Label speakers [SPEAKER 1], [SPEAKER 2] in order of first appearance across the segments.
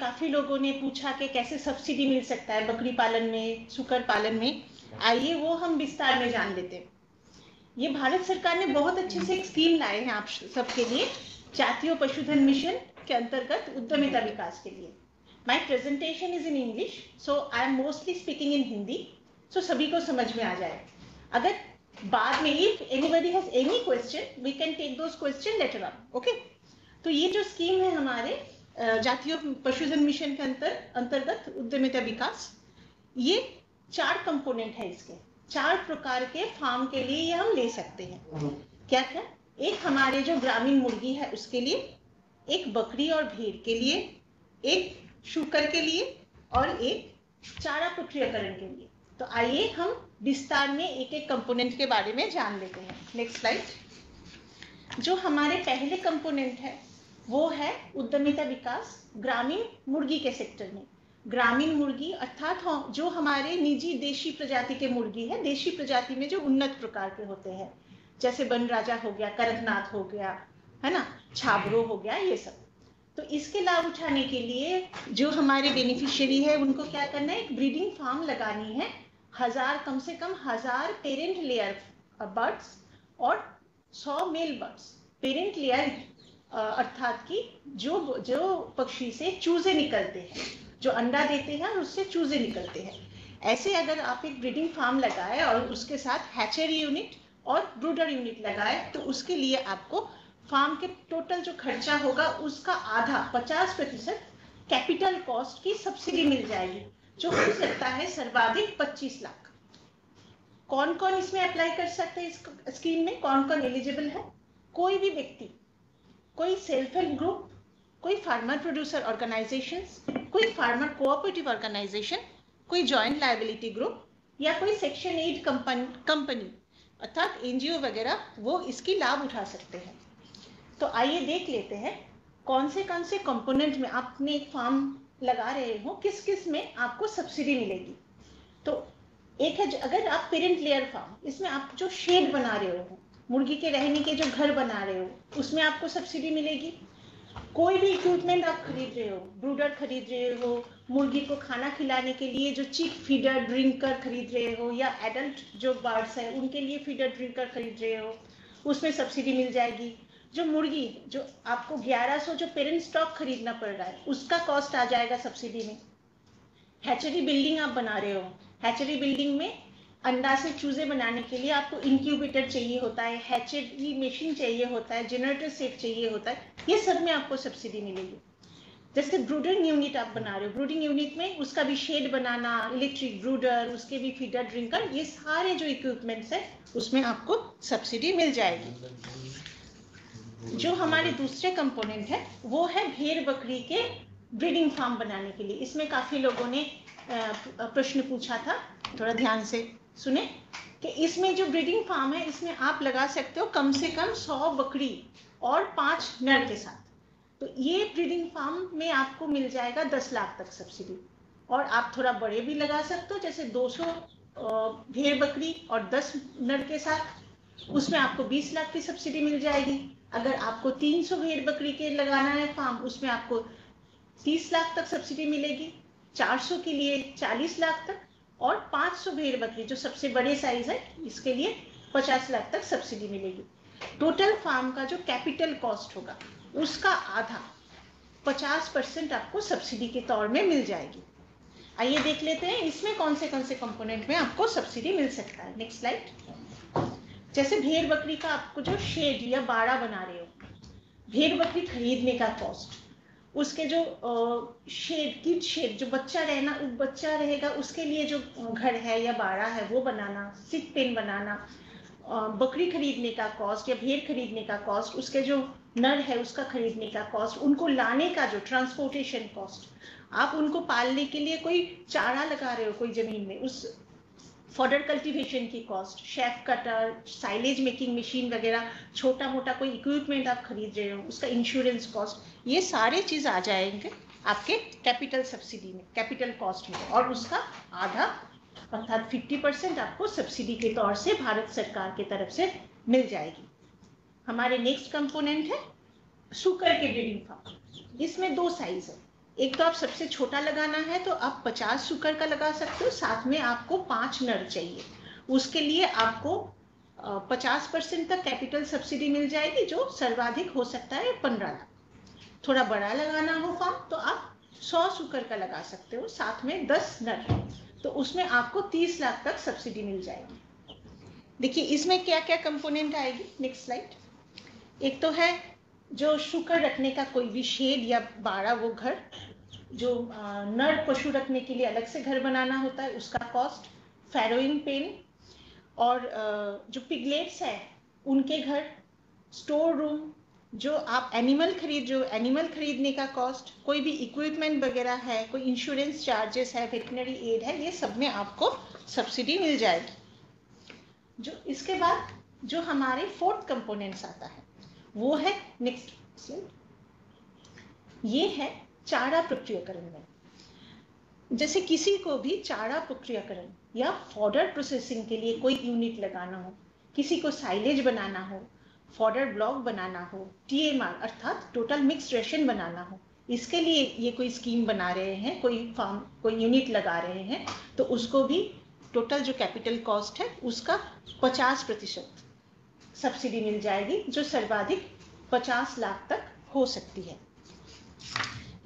[SPEAKER 1] काफी लोगों ने पूछा कि कैसे सब्सिडी मिल सकता है बकरी पालन में, सुकर पालन में। आइए वो हम विस्तार में जान लेते हैं। ये भारत सरकार ने बहुत अच्छे से एक स्कीम लाए हैं आप सबके लिए, जातीय पशुधन मिशन के अंतर्गत उद्यमिता विकास के लिए। My presentation is in English, so I am mostly speaking in Hindi, so सभी को समझ में आ जाए। अगर बाद में if anybody has any question we can take those question later on, okay. तो ये जो स्कीम है हमारे जातीय पशुधन मिशन के अंतर्गत उद्यमिता विकास, ये 4 कंपोनेंट है इसके। 4 प्रकार के फार्म के लिए ये हम ले सकते हैं। क्या क्या? एक हमारे जो ग्रामीण मुर्गी है उसके लिए, एक बकरी और भेड़ के लिए, एक शूकर के लिए और एक चारा प्रक्रियाकरण के लिए। तो आइए हम विस्तार में एक एक कंपोनेंट के बारे में जान लेते हैं। Next slide. जो हमारे पहले कंपोनेंट है वो है उद्यमिता विकास ग्रामीण मुर्गी के सेक्टर में। ग्रामीण मुर्गी अर्थात जो हमारे निजी देशी प्रजाति के मुर्गी है, देशी प्रजाति में जो उन्नत प्रकार के होते हैं, जैसे बनराजा हो गया, कड़कनाथ हो गया, है ना, छाबरो हो गया, ये सब। तो इसके लाभ उठाने के लिए जो हमारे बेनिफिशियरी है उनको क्या करना है, एक ब्रीडिंग फार्म लगानी है। कम से कम 1000 पेरेंट लेयर बर्ड्स और 100 मेल बर्ड्स। पेरेंट लेयर अर्थात कि जो पक्षी से चूजे निकलते हैं, जो अंडा देते हैं और उससे चूजे निकलते हैं। ऐसे अगर आप एक ब्रीडिंग फार्म लगाए और उसके साथ हैचरी यूनिट और ब्रूडर यूनिट लगाए तो उसके लिए आपको फार्म के टोटल जो खर्चा होगा उसका आधा 50% कैपिटल कॉस्ट की सब्सिडी मिल जाएगी, जो हो सकता है सर्वाधिक 25 लाख। कौन कौन इसमें अप्लाई कर सकते हैं इस स्कीम में? कौन कौन एलिजिबल है? कोई भी व्यक्ति, कोई सेल्फ हेल्प ग्रुप, कोई फार्मर प्रोड्यूसर ऑर्गेनाइजेशंस, कोई फार्मर कोऑपरेटिव ऑर्गेनाइजेशन, कोई जॉइंट लायबिलिटी ग्रुप या कोई सेक्शन 8 कंपनी अर्थात एनजीओ वगैरह, वो इसकी लाभ उठा सकते हैं। तो आइए देख लेते हैं कौन से कंपोनेंट में आपने एक फार्म लगा रहे हो, किस किस में आपको सब्सिडी मिलेगी। तो एक है, अगर आप पेरेंट लेयर फार्म, इसमें आप जो शेड बना रहे हो, मुर्गी के रहने के जो घर बना रहे हो, उसमें आपको सब्सिडी मिलेगी। कोई भी इक्विपमेंट आप खरीद रहे हो, ब्रूडर खरीद रहे हो, मुर्गी को खाना खिलाने के लिए जो चिक फीडर ड्रिंकर खरीद रहे हो, या एडल्ट जो बर्ड्स है उनके लिए फीडर ड्रिंकर खरीद रहे हो, उसमें सब्सिडी मिल जाएगी। जो मुर्गी जो आपको 1100 जो पेरेंट स्टॉक खरीदना पड़ रहा है उसका कॉस्ट आ जाएगा सब्सिडी में। हैचरी बिल्डिंग आप बना रहे हो, हैचरी बिल्डिंग में अंडा से चूजे बनाने के लिए आपको इंक्यूबेटर चाहिए होता है, हैचरी मशीन चाहिए होता है, जनरेटर सेट चाहिए होता है, ये सब में आपको सब्सिडी मिलेगी। जैसे ब्रूडिंग यूनिट आप बना रहे हो, ब्रूडिंग यूनिट में उसका भी शेड बनाना, इलेक्ट्रिक ब्रूडर, उसके भी फीडर ड्रिंकर, ये सारे जो इक्विपमेंट्स है उसमें आपको सब्सिडी मिल जाएगी। जो हमारे दूसरे कंपोनेंट है वो है भेड़ बकरी के ब्रीडिंग फार्म बनाने के लिए। इसमें काफी लोगों ने प्रश्न पूछा था, थोड़ा ध्यान से सुने कि इसमें जो ब्रीडिंग फार्म है इसमें आप लगा सकते हो कम से कम 100 बकरी और 5 नर के साथ। तो ये ब्रीडिंग फार्म में आपको मिल जाएगा 10 लाख तक सब्सिडी। और आप थोड़ा बड़े भी लगा सकते हो, जैसे 200 भेड़ बकरी और 10 नर के साथ, उसमें आपको 20 लाख की सब्सिडी मिल जाएगी। अगर आपको 300 भेड़ बकरी के लगाना है फार्म, उसमें आपको 30 लाख तक सब्सिडी मिलेगी। 400 के लिए 40 लाख तक, और 500 भेड़ बकरी जो सबसे बड़े साइज है इसके लिए 50 लाख तक सब्सिडी मिलेगी। टोटल फार्म का जो कैपिटल कॉस्ट होगा उसका आधा 50% आपको सब्सिडी के तौर में मिल जाएगी। आइए देख लेते हैं इसमें कौन से कंपोनेंट में आपको सब्सिडी मिल सकता है। Next slide. जैसे भेड़ बकरी का आपको जो शेड या बाड़ा बना रहे हो, भेड़ बकरी खरीदने का कॉस्ट, उसके जो शेड, किड शेड, जो बच्चा रहेगा उसके लिए जो घर है या बाड़ा है वो बनाना, सिक पेन बनाना, बकरी खरीदने का कॉस्ट या भेड़ खरीदने का कॉस्ट, उसके जो नर है उसका खरीदने का कॉस्ट, उनको लाने का जो ट्रांसपोर्टेशन कॉस्ट, आप उनको पालने के लिए कोई चारा लगा रहे हो कोई जमीन में, उस फॉडर कल्टीवेशन की cost, chef cutter, silage making machine वगैरह, छोटा मोटा कोई इक्विपमेंट आप खरीद रहे हो उसका इंश्योरेंस कॉस्ट, ये सारे चीज आ जाएंगे आपके कैपिटल सब्सिडी में, कैपिटल कॉस्ट में। और उसका आधा अर्थात 50% आपको सब्सिडी के तौर से भारत सरकार की तरफ से मिल जाएगी। हमारे नेक्स्ट कंपोनेंट है सुकर के ब्रीडिंग फार्म। इसमें 2 साइज है, एक तो आप सबसे छोटा लगाना है तो आप 50 सुकर का लगा सकते हो, साथ में आपको 5 नर चाहिए। उसके लिए आपको 50% तक कैपिटल सब्सिडी मिल जाएगी, जो सर्वाधिक हो सकता है 15 लाख। थोड़ा बड़ा लगाना हो फार्म तो आप 100 सुकर का लगा सकते हो, साथ में 10 नर, तो उसमें आपको 30 लाख तक सब्सिडी मिल जाएगी। देखिए इसमें क्या क्या कंपोनेंट आएगी, नेक्स्ट स्लाइड। एक तो है जो शुकर रखने का कोई भी शेड या बाड़ा, वो घर जो नर पशु रखने के लिए अलग से घर बनाना होता है उसका कॉस्ट, फैरोइंग पेन, और जो पिगलेट्स है उनके घर, स्टोर रूम, जो आप एनिमल खरीदने का कॉस्ट, कोई भी इक्विपमेंट वगैरह है, कोई इंश्योरेंस चार्जेस है, वेटनरी एड है, ये सब में आपको सब्सिडी मिल जाएगी। जो इसके बाद जो हमारे फोर्थ कंपोनेंट्स आता है वो है, नेक्स्ट स्लाइड, ये है चारा प्रक्रियाकरण में। जैसे किसी को भी चारा प्रक्रियाकरण या फॉडर प्रोसेसिंग के लिए कोई यूनिट लगाना हो, किसी को साइलेज बनाना हो, फॉडर ब्लॉक बनाना हो, टीएमआर अर्थात टोटल मिक्स रेशन बनाना हो, इसके लिए ये कोई स्कीम बना रहे हैं, कोई यूनिट लगा रहे हैं, तो उसको भी टोटल जो कैपिटल कॉस्ट है उसका 50% सब्सिडी मिल जाएगी, जो सर्वाधिक 50 लाख तक हो सकती है।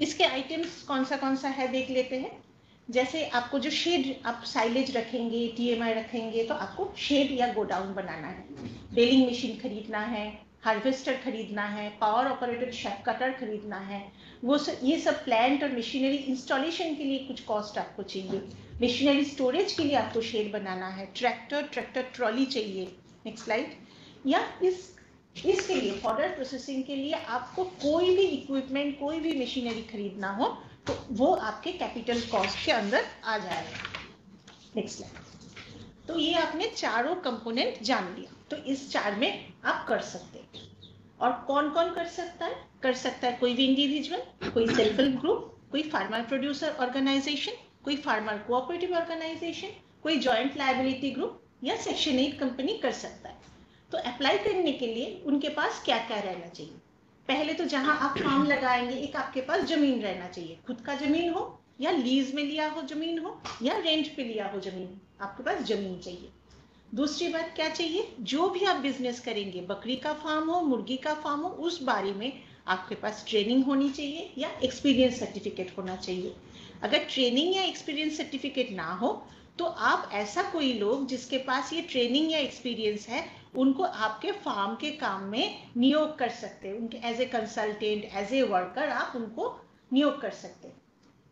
[SPEAKER 1] इसके आइटम्स कौन सा है देख लेते हैं। जैसे आपको जो शेड, आप साइलेज रखेंगे, टीएमआई रखेंगे, तो आपको शेड या गोडाउन बनाना है, बेलिंग मशीन खरीदना है, हार्वेस्टर खरीदना है, पावर ऑपरेटेड शेप कटर खरीदना है, ये सब प्लांट और मशीनरी इंस्टॉलेशन के लिए कुछ कॉस्ट आपको चाहिए। मशीनरी स्टोरेज के लिए आपको शेड बनाना है, ट्रैक्टर ट्रॉली चाहिए। Next slide. या इसके लिए फॉडर प्रोसेसिंग के लिए आपको कोई भी इक्विपमेंट, कोई भी मशीनरी खरीदना हो तो वो आपके कैपिटल कॉस्ट के अंदर आ जाएगा। Next slide. तो ये आपने चारों कंपोनेंट जान लिया, तो इस चार में आप कर सकते हैं। और कौन कौन कर सकता है कोई भी इंडिविजुअल, कोई सेल्फ हेल्प ग्रुप, कोई फार्मर प्रोड्यूसर ऑर्गेनाइजेशन, कोई फार्मर कोऑपरेटिव ऑर्गेनाइजेशन, कोई जॉइंट लायबिलिटी ग्रुप या सेक्शन 8 कंपनी कर सकता है। तो अप्लाई करने के लिए उनके पास क्या क्या रहना चाहिए? पहले तो जहां आप फार्म लगाएंगे एक आपके पास जमीन रहना चाहिए, खुद का जमीन हो या लीज में लिया हो जमीन हो या रेंट पे लिया हो जमीन, आपके पास जमीन चाहिए। दूसरी बात क्या चाहिए, जो भी आप बिजनेस करेंगे, बकरी का फार्म हो, मुर्गी का फार्म हो, उस बारे में आपके पास ट्रेनिंग होनी चाहिए या एक्सपीरियंस सर्टिफिकेट होना चाहिए। अगर ट्रेनिंग या एक्सपीरियंस सर्टिफिकेट ना हो तो आप ऐसा कोई लोग जिसके पास ये ट्रेनिंग या एक्सपीरियंस है उनको आपके फार्म के काम में नियोग कर सकते हैं, उनके as a consultant, as a worker आप उनको नियोग कर सकते हैं।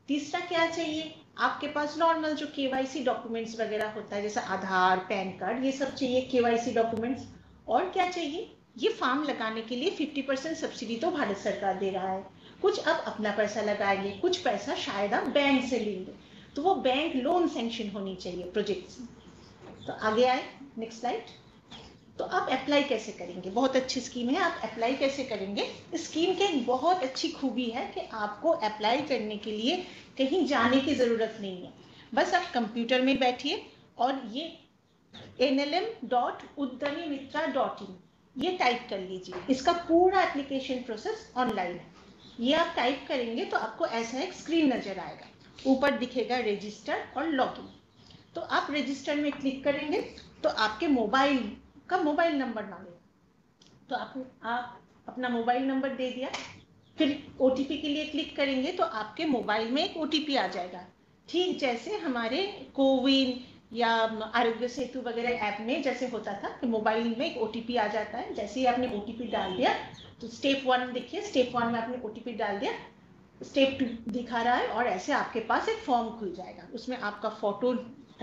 [SPEAKER 1] तीसरा क्या चाहिए, आपके पास नॉर्मल जो केवाईसी डॉक्यूमेंट्स वगैरह होता है, जैसे आधार, पैन कार्ड, ये सब चाहिए केवाईसी डॉक्यूमेंट्स। और क्या चाहिए, ये फार्म लगाने के लिए 50% सब्सिडी तो भारत सरकार दे रहा है, कुछ आप अपना पैसा लगाएंगे, कुछ पैसा शायद आप बैंक से लेंगे, तो वो बैंक लोन सैंक्शन होनी चाहिए प्रोजेक्ट्स। तो आगे आए, नेक्स्ट स्लाइड। तो आप अप्लाई कैसे करेंगे, बहुत अच्छी स्कीम है, आप अप्लाई कैसे करेंगे। इस स्कीम की एक बहुत अच्छी खूबी है कि आपको अप्लाई करने के लिए कहीं जाने की जरूरत नहीं है, बस आप कंप्यूटर में बैठिए और ये nlm.uddamimitra.in ये टाइप कर लीजिए। इसका पूरा एप्लीकेशन प्रोसेस ऑनलाइन है। ये आप टाइप करेंगे तो आपको ऐसा एक स्क्रीन नजर आएगा, ऊपर दिखेगा रजिस्टर और लॉगिन। तो आप रजिस्टर में क्लिक करेंगे तो आपके मोबाइल का मोबाइल नंबर मांगेगा, तो आप अपना मोबाइल नंबर दे दिया, फिर ओटीपी के लिए क्लिक करेंगे तो आपके मोबाइल में एक ओटीपी आ जाएगा, ठीक जैसे हमारे कोविन या आरोग्य सेतु वगैरह ऐप में जैसे होता था कि मोबाइल में एक ओटीपी आ जाता है। जैसे ही आपने ओटीपी डाल दिया तो स्टेप 1 देखिए, स्टेप 1 में आपने ओटीपी डाल दिया, स्टेप 2 दिखा रहा है और ऐसे आपके पास एक फॉर्म खुल जाएगा, उसमें आपका फोटो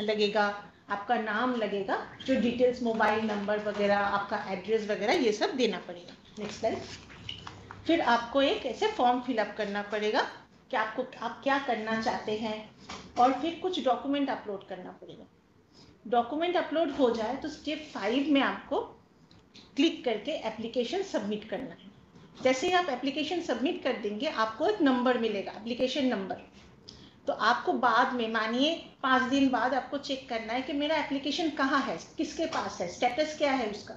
[SPEAKER 1] लगेगा, आपका नाम लगेगा, जो डिटेल्स मोबाइल नंबर वगैरह, आपका एड्रेस वगैरह ये सब देना पड़ेगा। Next slide. फिर आपको एक ऐसे फॉर्म फिलअप करना पड़ेगा कि आप क्या करना चाहते हैं, और फिर कुछ डॉक्यूमेंट अपलोड करना पड़ेगा। डॉक्यूमेंट अपलोड हो जाए तो स्टेप 5 में आपको क्लिक करके एप्लीकेशन सबमिट करना है। जैसे ही आप एप्लीकेशन सबमिट कर देंगे आपको एक नंबर मिलेगा, एप्लीकेशन नंबर। तो आपको बाद में, मानिए 5 दिन बाद आपको चेक करना है कि मेरा एप्लीकेशन कहाँ है, किसके पास है, स्टेटस क्या है उसका।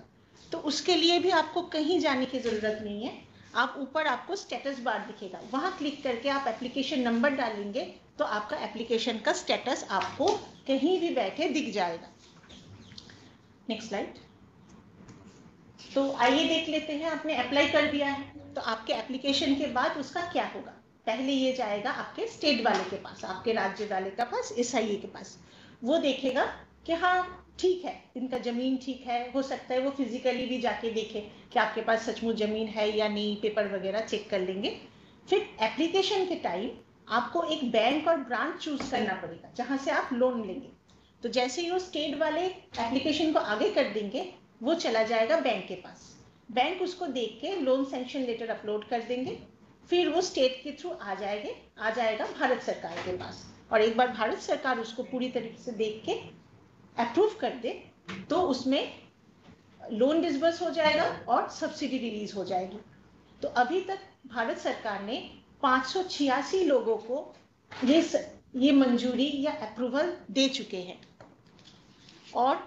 [SPEAKER 1] तो उसके लिए भी आपको कहीं जाने की जरूरत नहीं है, आप ऊपर आपको स्टेटस बार दिखेगा, वहां क्लिक करके आप एप्लीकेशन नंबर डालेंगे तो आपका एप्लीकेशन का स्टेटस आपको कहीं भी बैठे दिख जाएगा। Next slide. तो आइए देख लेते हैं, आपने अप्लाई कर दिया है तो आपके एप्लीकेशन के बाद उसका क्या होगा। पहले ये जाएगा आपके स्टेट वाले के पास, आपके राज्य वाले के पास, SIA के पास। वो देखेगा कि हाँ ठीक है, इनका जमीन ठीक है, हो सकता है वो फिजिकली भी जाके देखे कि आपके पास सचमुच जमीन है या नहीं, पेपर वगैरह चेक कर लेंगे। फिर एप्लीकेशन के टाइम आपको एक बैंक और ब्रांच चूज करना पड़ेगा जहां से आप लोन लेंगे। तो जैसे ही वो स्टेट वाले एप्लीकेशन को आगे कर देंगे, वो चला जाएगा बैंक के पास। बैंक उसको देख के लोन सैंक्शन लेटर अपलोड कर देंगे, फिर वो स्टेट के थ्रू आ जाएगा भारत सरकार के पास। और एक बार भारत सरकार उसको पूरी तरीके से देख के अप्रूव कर दे तो उसमें लोन डिसबर्स हो जाएगा और सब्सिडी रिलीज हो जाएगी। तो अभी तक भारत सरकार ने 586 लोगों को ये मंजूरी या अप्रूवल दे चुके हैं और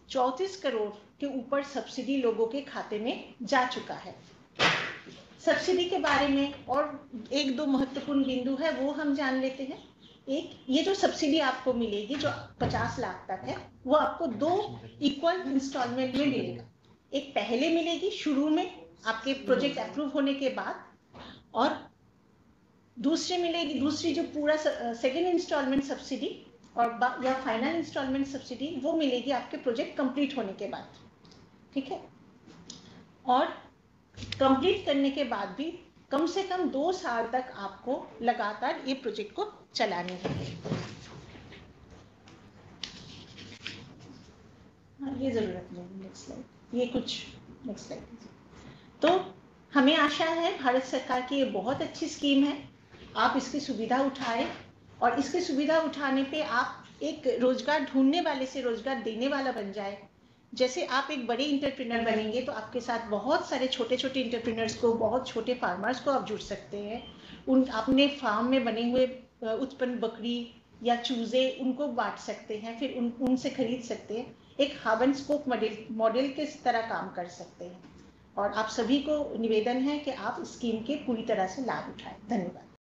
[SPEAKER 1] 34 करोड़ के ऊपर सब्सिडी लोगों के खाते में जा चुका है। सब्सिडी के बारे में और एक दो महत्वपूर्ण बिंदु है वो हम जान लेते हैं। एक, ये जो सब्सिडी आपको मिलेगी जो 50 लाख तक है, वो आपको 2 इक्वल इंस्टॉलमेंट में मिलेगा। एक पहले मिलेगी शुरू में आपके प्रोजेक्ट अप्रूव होने के बाद, और दूसरी जो पूरा सेकेंड इंस्टॉलमेंट सब्सिडी और या फाइनल इंस्टॉलमेंट सब्सिडी वो मिलेगी आपके प्रोजेक्ट कंप्लीट होने के बाद। ठीक है, और कंप्लीट करने के बाद भी कम से कम 2 साल तक आपको लगातार ये प्रोजेक्ट को चलानी है। हाँ, ये जरूरत नहीं। Next slide. ये कुछ नेक्स्ट स्लाइड। तो हमें आशा है भारत सरकार की ये बहुत अच्छी स्कीम है, आप इसकी सुविधा उठाएं और इसकी सुविधा उठाने पे आप एक रोजगार ढूंढने वाले से रोजगार देने वाला बन जाए। जैसे आप एक बड़े इंटरप्रेन्योर बनेंगे तो आपके साथ बहुत सारे छोटे छोटे इंटरप्रेन्योर्स को, बहुत छोटे फार्मर्स को आप जुड़ सकते हैं। अपने फार्म में बने हुए उत्पन्न बकरी या चूजे उनको बांट सकते हैं, फिर उनसे खरीद सकते हैं। एक हब एंड स्पोक मॉडल के तरह काम कर सकते हैं। और आप सभी को निवेदन है कि आप स्कीम के पूरी तरह से लाभ उठाएं। धन्यवाद।